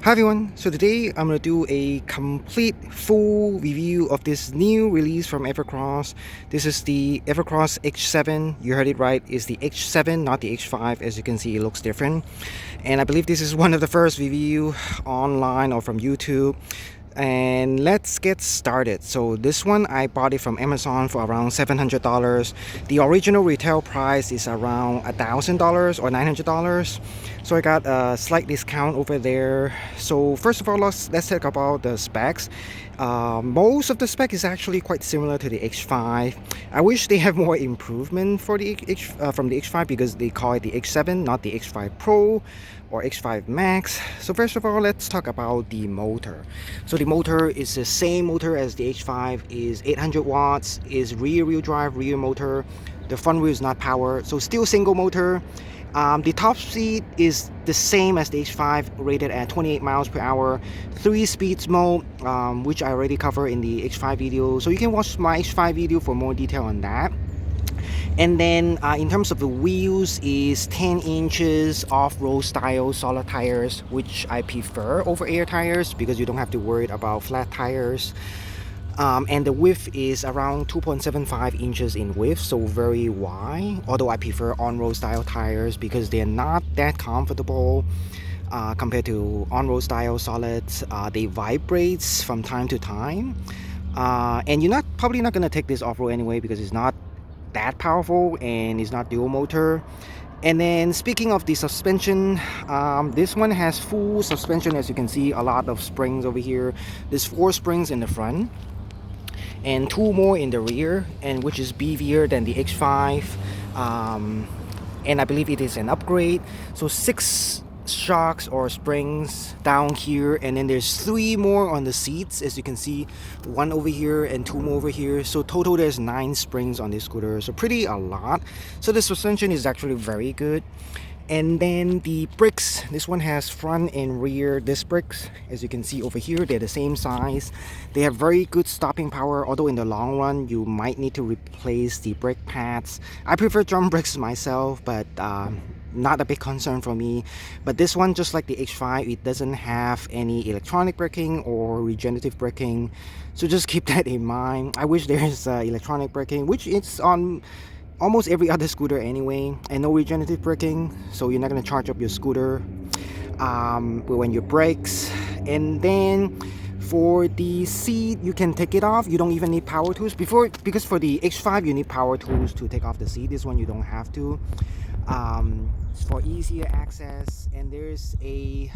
Hi everyone, so today I'm going to do a complete full review of this new release from Evercross. This is the Evercross H7. You heard it right, it's the H7, not the H5. As you can see, it looks different. And I believe this is one of the first review online or from YouTube. And let's get started. So this one I bought it from Amazon for around $700. The original retail price is around $1,000 or $900. So I got a slight discount over there. So first of all, let's talk about the specs. Most of the spec is actually quite similar to the H5. I wish they have more improvement for the from the H5 because they call it the H7, not the H5 Pro or H5 Max. So first of all, let's talk about the motor. So the motor is the same motor as the H5, is 800 watts, is rear wheel drive, rear motor. The front wheel is not powered, so still single motor. The top speed is the same as the H5, rated at 28 miles per hour, 3 speeds mode, which I already covered in the H5 video. So you can watch my H5 video for more detail on that. And then in terms of the wheels, is 10 inches off-road style solid tires, which I prefer over air tires because you don't have to worry about flat tires. And the width is around 2.75 inches in width, so very wide, although I prefer on-road style tires because they're not that comfortable compared to on-road style solids. They vibrate from time to time, and you're probably not going to take this off-road anyway because it's not that powerful and it's not dual motor. And then speaking of the suspension, this one has full suspension. As you can see, a lot of springs over here. There's 4 springs in the front and 2 more in the rear, and which is beefier than the H5, and I believe it is an upgrade. So 6 shocks or springs down here, and then there's 3 more on the seats. As you can see, 1 over here and 2 more over here, so total there's 9 springs on this scooter, so pretty a lot. So the suspension is actually very good. And then the brakes, this one has front and rear disc brakes. As you can see over here, they're the same size. They have very good stopping power, although in the long run you might need to replace the brake pads. I prefer drum brakes myself, but not a big concern for me. But this one, just like the H5, it doesn't have any electronic braking or regenerative braking, so just keep that in mind. I wish there's electronic braking, which it's on almost every other scooter anyway, and no regenerative braking, so you're not going to charge up your scooter when you brakes. And then for the seat, you can take it off. You don't even need power tools because for the H5 you need power tools to take off the seat. This one you don't have to. For easier access. And there's a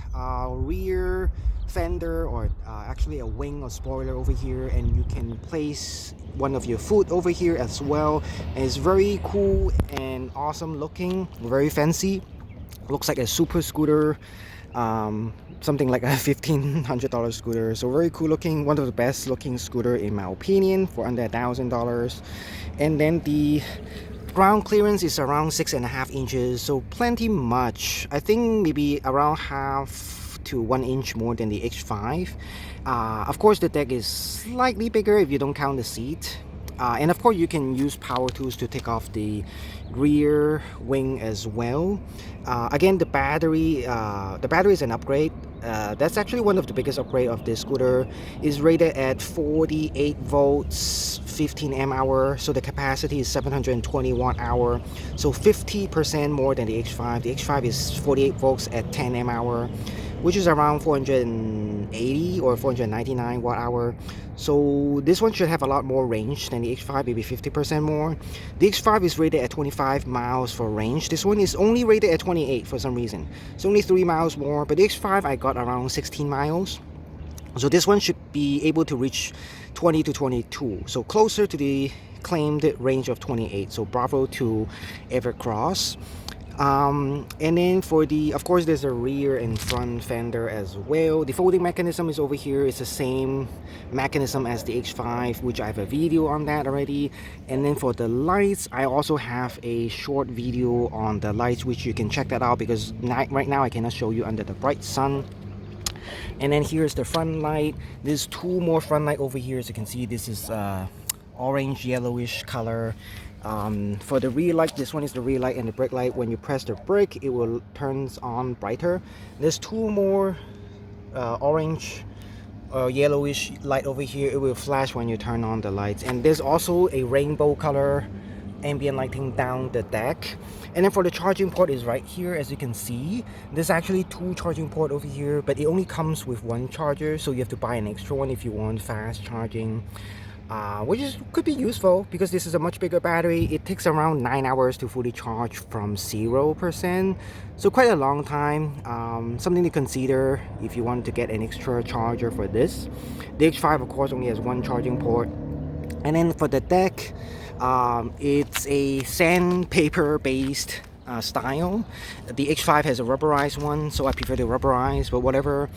rear fender, or actually a wing or spoiler over here, and you can place one of your foot over here as well. And it's very cool and awesome looking, very fancy. Looks like a super scooter, something like a $1,500 scooter. So very cool looking, one of the best looking scooter in my opinion for under $1,000. And then the ground clearance is around 6.5 inches, so plenty much. I think maybe around half to 1 inch more than the H5. Of course the deck is slightly bigger if you don't count the seat, and of course you can use power tools to take off the rear wing as well. Again, the battery is an upgrade. That's actually one of the biggest upgrade of this scooter. Is rated at 48 volts, 15 amp hour, so the capacity is 720 watt hour, so 50% more than the H5. The H5 is 48 volts at 10 amp hour, which is around 480 or 499 watt hour. So this one should have a lot more range than the H5, maybe 50% more. The H5 is rated at 25 miles for range. This one is only rated at 28 for some reason. It's only 3 miles more, but the H5 I got around 16 miles. So this one should be able to reach 20 to 22, so closer to the claimed range of 28. So bravo to Evercross. And then for the, of course there's a rear and front fender as well. The folding mechanism is over here. It's the same mechanism as the H5, which I have a video on that already. And then for the lights, I also have a short video on the lights, which you can check that out because right now I cannot show you under the bright sun. And then here's the front light. There's 2 more front light over here. As you can see, this is orange yellowish color. For the rear light, this one is the rear light and the brake light. When you press the brake, it will turns on brighter. There's 2 more orange yellowish light over here. It will flash when you turn on the lights, and there's also a rainbow color ambient lighting down the deck. And then for the charging port is right here. As you can see, there's actually two charging port over here, but it only comes with one charger, so you have to buy an extra one if you want fast charging, which could be useful because this is a much bigger battery. It takes around 9 hours to fully charge from 0%, so quite a long time. Something to consider if you want to get an extra charger for this. The H5 of course only has one charging port. And then for the deck, it's a sandpaper based style. The H5 has a rubberized one, so I prefer the rubberized, but whatever.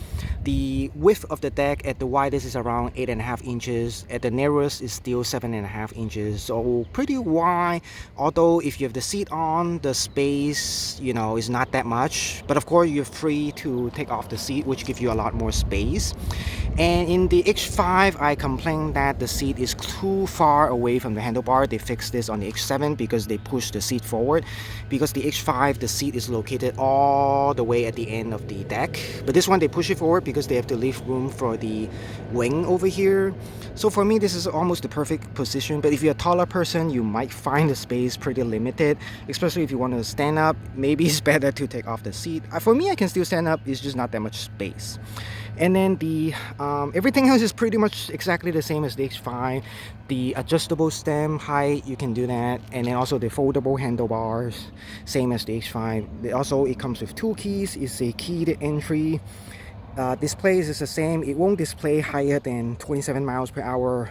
The width of the deck at the widest is around 8.5 inches. At the narrowest is still 7.5 inches, so pretty wide. Although if you have the seat on, the space, you know, is not that much. But of course, you're free to take off the seat, which gives you a lot more space. And in the H5, I complained that the seat is too far away from the handlebar. They fixed this on the H7 because they pushed the seat forward. Because the H5, the seat is located all the way at the end of the deck. But this one, they push it forward because they have to leave room for the wing over here. So for me, this is almost the perfect position. But if you're a taller person, you might find the space pretty limited, especially if you want to stand up. Maybe it's better to take off the seat. For me, I can still stand up. It's just not that much space. And then the everything else is pretty much exactly the same as the H5. The adjustable stem height, you can do that. And then also the foldable handlebars, same as the H5. Also, it comes with two keys. It's a key to entry. Displays is the same. It won't display higher than 27 miles per hour.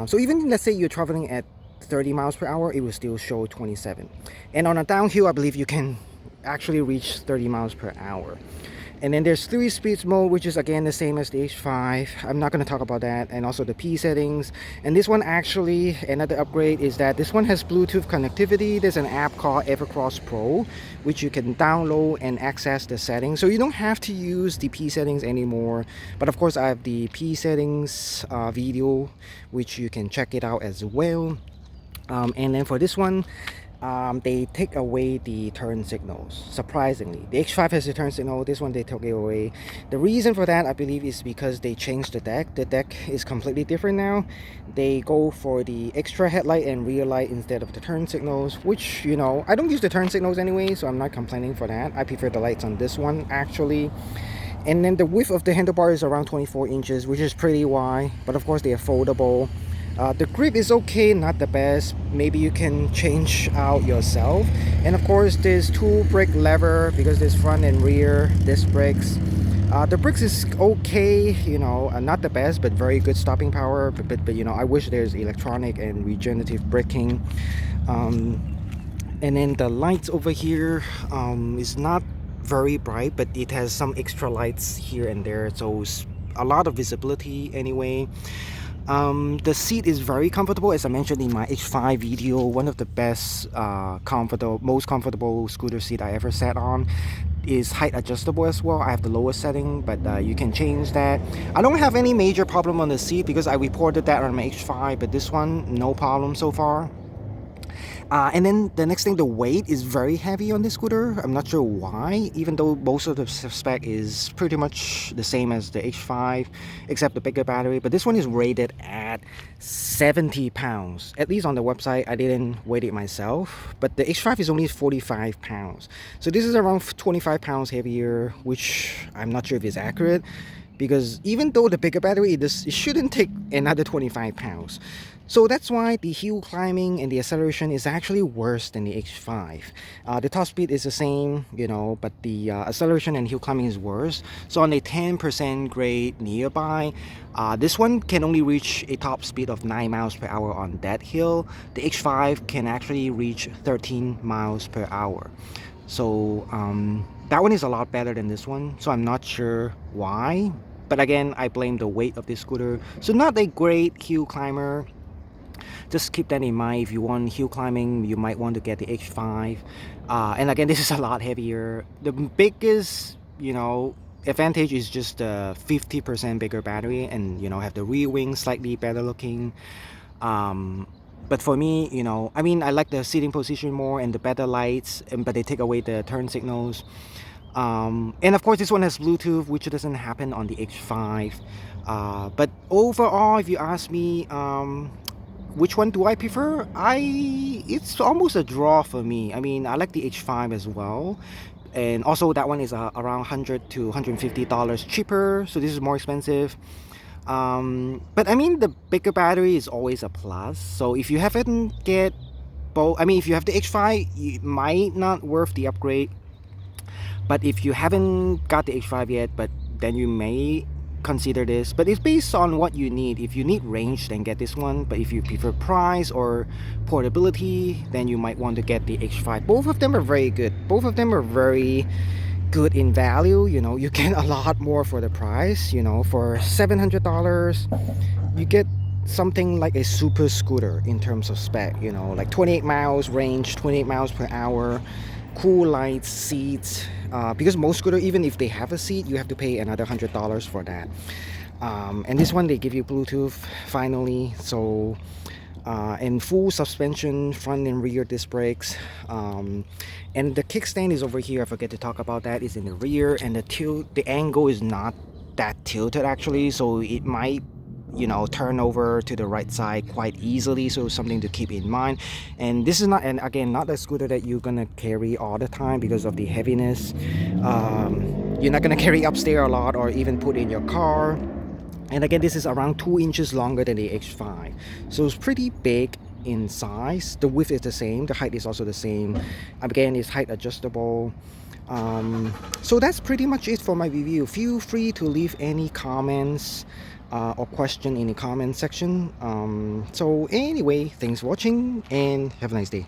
So even let's say you're traveling at 30 miles per hour, it will still show 27. And on a downhill, I believe you can actually reach 30 miles per hour. And then there's 3 speeds mode, which is again the same as the H5. I'm not going to talk about that. And also the P settings. And this one actually, another upgrade is that this one has Bluetooth connectivity. There's an app called Evercross Pro, which you can download and access the settings. So you don't have to use the P settings anymore. But of course, I have the P settings video, which you can check it out as well. And then for this one, they take away the turn signals, surprisingly. The H5 has the turn signal, this one they took it away. The reason for that, I believe, is because they changed the deck. The deck is completely different now. They go for the extra headlight and rear light instead of the turn signals, which, you know, I don't use the turn signals anyway, so I'm not complaining for that. I prefer the lights on this one, actually. And then the width of the handlebar is around 24 inches, which is pretty wide, but of course they are foldable. The grip is okay, not the best. Maybe you can change out yourself. And of course, there's 2 brake lever because there's front and rear disc brakes. The brakes is okay, you know, not the best, but very good stopping power. But you know, I wish there's electronic and regenerative braking. And then the lights over here is not very bright, but it has some extra lights here and there, so a lot of visibility anyway. The seat is very comfortable. As I mentioned in my H5 video, one of the best most comfortable scooter seat I ever sat on. Is height adjustable as well. I have the lowest setting, but you can change that. I don't have any major problem on the seat because I reported that on my H5, but this one, no problem so far. And then the next thing, the weight is very heavy on this scooter. I'm not sure why, even though most of the spec is pretty much the same as the H5, except the bigger battery. But this one is rated at 70 pounds. At least on the website, I didn't weigh it myself. But the H5 is only 45 pounds. So this is around 25 pounds heavier, which I'm not sure if it's accurate. Because even though the bigger battery, it shouldn't take another 25 pounds. So that's why the hill climbing and the acceleration is actually worse than the H5. The top speed is the same, you know, but the acceleration and hill climbing is worse. So on a 10% grade nearby, this one can only reach a top speed of 9 miles per hour on that hill. The H5 can actually reach 13 miles per hour. So that one is a lot better than this one. So I'm not sure why. But again, I blame the weight of this scooter. So not a great hill climber. Just keep that in mind. If you want hill climbing, you might want to get the H5. And again, this is a lot heavier. The biggest, you know, advantage is just the 50% bigger battery, and you know, have the rear wing slightly better looking. But for me, you know, I mean, I like the seating position more and the better lights, but they take away the turn signals. And of course, this one has Bluetooth, which doesn't happen on the H5. But overall, if you ask me, which one do I prefer? It's almost a draw for me. I mean, I like the H5 as well, and also that one is around 100 to $150 cheaper, so this is more expensive. But I mean, the bigger battery is always a plus. So if you haven't get both, I mean, if you have the H5, it might not worth the upgrade. But if you haven't got the H5 yet, but then you may consider this. But it's based on what you need. If you need range, then get this one. But if you prefer price or portability, then you might want to get the H5. Both of them are very good. Both of them are very good in value. You know, you get a lot more for the price. You know, for $700, you get something like a super scooter in terms of spec. You know, like 28 miles range, 28 miles per hour, cool lights, seats. Because most scooter, even if they have a seat, you have to pay another $100 for that. And this one, they give you Bluetooth finally. So and full suspension, front and rear disc brakes. And the kickstand is over here. I forget to talk about that. It's in the rear, and the angle is not that tilted actually, so it might, you know, turn over to the right side quite easily, so something to keep in mind. And this is not, and again, not a scooter that you're gonna carry all the time because of the heaviness. You're not gonna carry upstairs a lot or even put in your car. And again, this is around 2 inches longer than the H5, so it's pretty big in size. The width is the same, the height is also the same. Again, it's height adjustable. So that's pretty much it for my review. Feel free to leave any comments or question in the comment section. So anyway, thanks for watching and have a nice day.